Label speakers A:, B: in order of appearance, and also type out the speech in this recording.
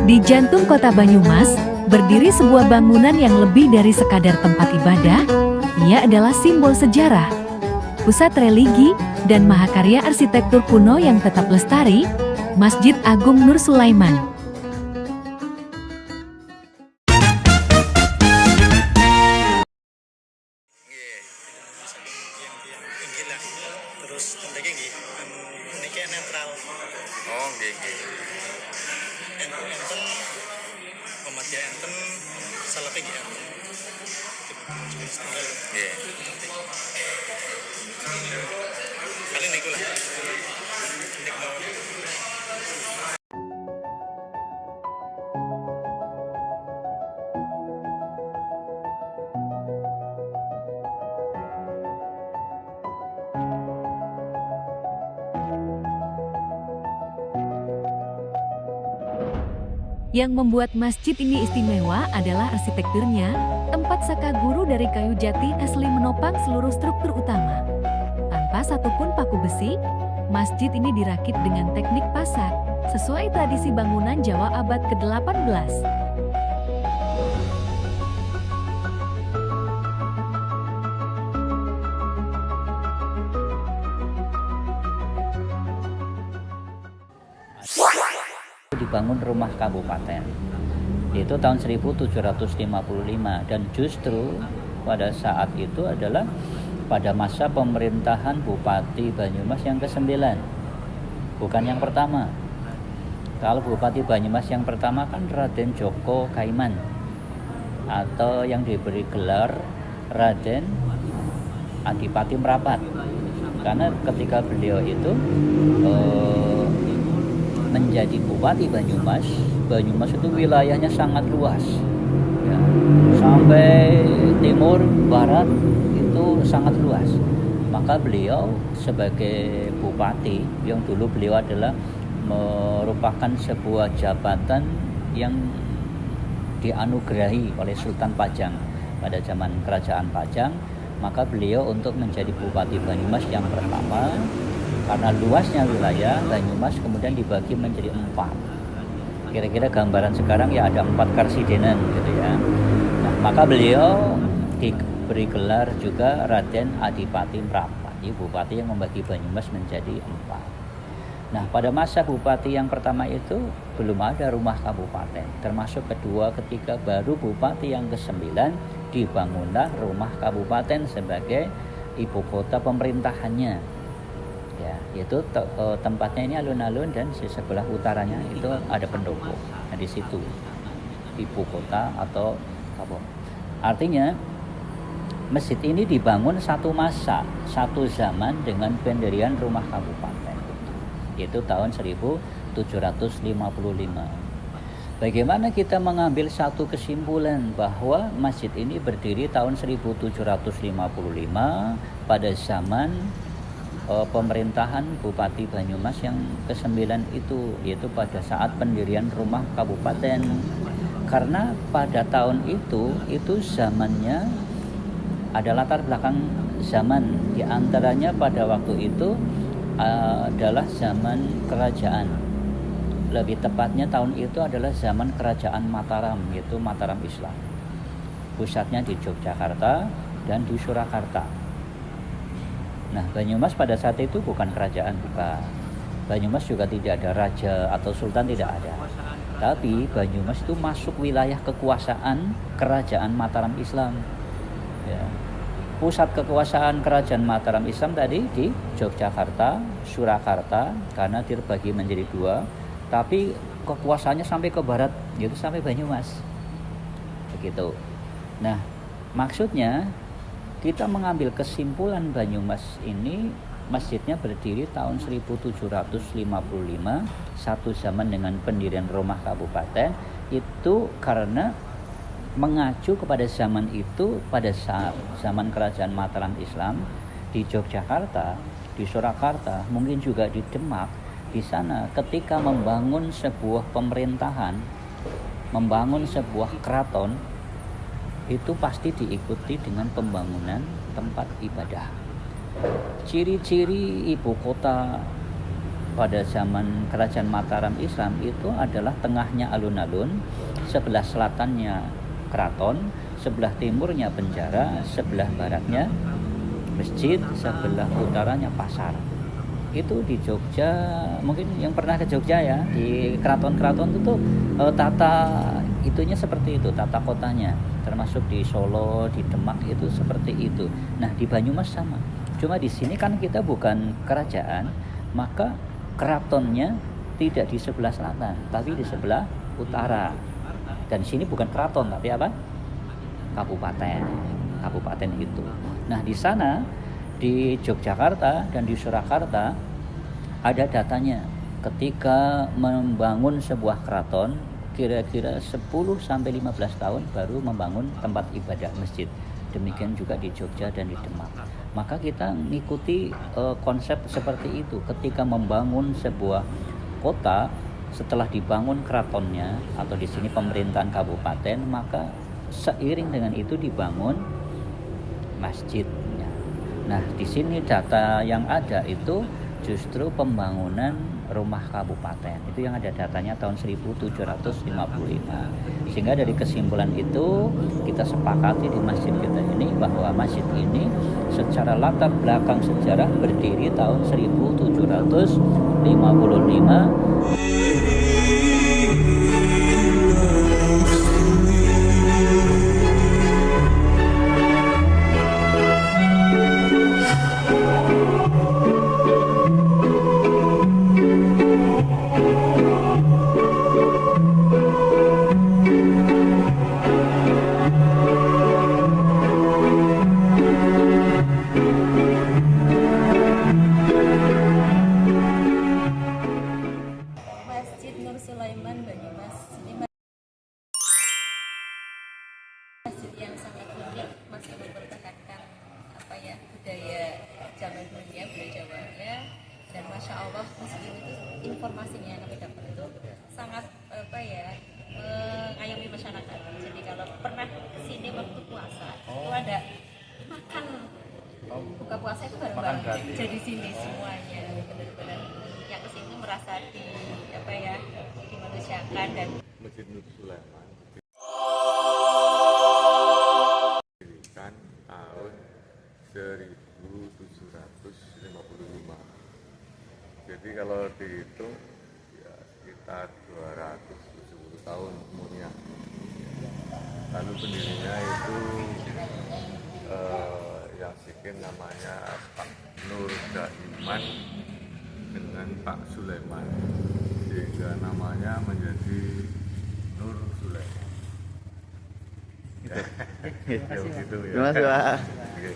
A: Di jantung kota Banyumas, berdiri sebuah bangunan yang lebih dari sekadar tempat ibadah. Ia adalah simbol sejarah, pusat religi, dan mahakarya arsitektur kuno yang tetap lestari, Masjid Agung Nur Sulaiman.
B: Terus pendeknya uniknya netral.
C: Oh, nggih.
B: Enten pematnya enten salape nggih enten. Jenis tunggal.
C: Nggih.
B: Kali niku lah. Nek mau
A: Yang membuat masjid ini istimewa adalah arsitekturnya. Tempat saka guru dari kayu jati asli menopang seluruh struktur utama. Tanpa satupun paku besi, masjid ini dirakit dengan teknik pasak, sesuai tradisi bangunan Jawa abad ke-18.
D: Dibangun rumah kabupaten itu tahun 1755, dan justru pada saat itu adalah pada masa pemerintahan Bupati Banyumas yang ke-9, bukan yang pertama. Kalau Bupati Banyumas yang pertama kan Raden Djoko Kaiman, atau yang diberi gelar Raden Adipati Merapat, karena ketika beliau itu menjadi Bupati Banyumas itu wilayahnya sangat luas, ya, sampai timur, barat itu sangat luas. Maka beliau sebagai Bupati, yang dulu beliau adalah merupakan sebuah jabatan yang dianugerahi oleh Sultan Pajang pada zaman Kerajaan Pajang, maka beliau untuk menjadi Bupati Banyumas yang pertama. Karena luasnya wilayah Banyumas kemudian dibagi menjadi 4. Kira-kira gambaran sekarang ya ada 4 karsidenan gitu ya. Nah, maka beliau diberi gelar juga Raden Adipati Merapat, bupati yang membagi Banyumas menjadi 4. Nah, pada masa bupati yang pertama itu belum ada rumah kabupaten, termasuk kedua, ketiga, baru bupati yang ke-9 dibangunlah rumah kabupaten sebagai ibu kota pemerintahannya. Ya, yaitu tempatnya ini alun-alun, dan di sebelah utaranya itu ada pendopo. Nah, di situ ibu kota atau apa? Artinya masjid ini dibangun satu masa, satu zaman dengan pendirian rumah kabupaten, yaitu tahun 1755. Bagaimana kita mengambil satu kesimpulan bahwa masjid ini berdiri tahun 1755 pada zaman pemerintahan Bupati Banyumas yang ke-9 itu, yaitu pada saat pendirian rumah kabupaten. Karena pada tahun itu zamannya ada latar belakang zaman, diantaranya pada waktu itu adalah zaman kerajaan. Lebih tepatnya tahun itu adalah zaman kerajaan Mataram, yaitu Mataram Islam. Pusatnya di Yogyakarta dan di Surakarta. Nah, Banyumas pada saat itu bukan kerajaan, bukan. Banyumas juga tidak ada raja atau sultan, tidak ada. Tapi Banyumas itu masuk wilayah kekuasaan kerajaan Mataram Islam. Ya. Pusat kekuasaan kerajaan Mataram Islam tadi di Yogyakarta, Surakarta, karena terbagi menjadi 2. Tapi kekuasaannya sampai ke barat, yaitu sampai Banyumas. Begitu. Nah, maksudnya kita mengambil kesimpulan Banyumas ini masjidnya berdiri tahun 1755, satu zaman dengan pendirian rumah kabupaten, itu karena mengacu kepada zaman itu, pada saat zaman kerajaan Mataram Islam di Yogyakarta, di Surakarta, mungkin juga di Demak. Di sana ketika membangun sebuah pemerintahan, membangun sebuah keraton, itu pasti diikuti dengan pembangunan tempat ibadah. Ciri-ciri ibu kota pada zaman kerajaan Mataram Islam itu adalah tengahnya alun-alun, sebelah selatannya keraton, sebelah timurnya penjara, sebelah baratnya masjid, sebelah utaranya pasar. Itu di Jogja, mungkin yang pernah ke Jogja ya, di keraton-keraton itu tuh tata itunya seperti itu, tata kotanya, termasuk di Solo, di Demak itu seperti itu. Nah di Banyumas sama, cuma di sini kan kita bukan kerajaan, maka keratonnya tidak di sebelah selatan, tapi di sebelah utara. Dan di sini bukan keraton, tapi apa? Kabupaten itu. Nah di sana di Yogyakarta dan di Surakarta ada datanya ketika membangun sebuah keraton kira-kira 10-15 tahun baru membangun tempat ibadah masjid. Demikian juga di Jogja dan di Demak. Maka kita mengikuti konsep seperti itu. Ketika membangun sebuah kota, setelah dibangun keratonnya atau di sini pemerintahan kabupaten, maka seiring dengan itu dibangun masjidnya. Nah, di sini data yang ada itu justru pembangunan rumah kabupaten. Itu yang ada datanya tahun 1755. Sehingga dari kesimpulan itu kita sepakati di masjid kita ini bahwa masjid ini secara latar belakang sejarah berdiri tahun 1755.
E: Masjid Nur Sulaiman Banyumas ini masjid yang sangat unik, masih mempertahankan budaya zaman dulunya, budaya Jawanya, dan masya Allah masjid itu informasinya yang kami dapat itu sangat mengayomi masyarakat. Jadi kalau pernah kesini waktu puasa itu ada makan buka puasa itu bareng-bareng. Jadi sini semuanya benar-benar yang kesini merasa dimanusiakan. Dan
C: Masjid Nur Sulaiman didirikan tahun 1755. Jadi kalau dihitung ya sekitar 270 tahun umurnya. Lalu pendirinya itu yang sikin namanya Pak Nur Daiman dengan Pak Sulaiman, sehingga namanya menjadi Nur Sulaiman. Ya, gitu ya.
F: Terima kasih, Pak.
C: Oke.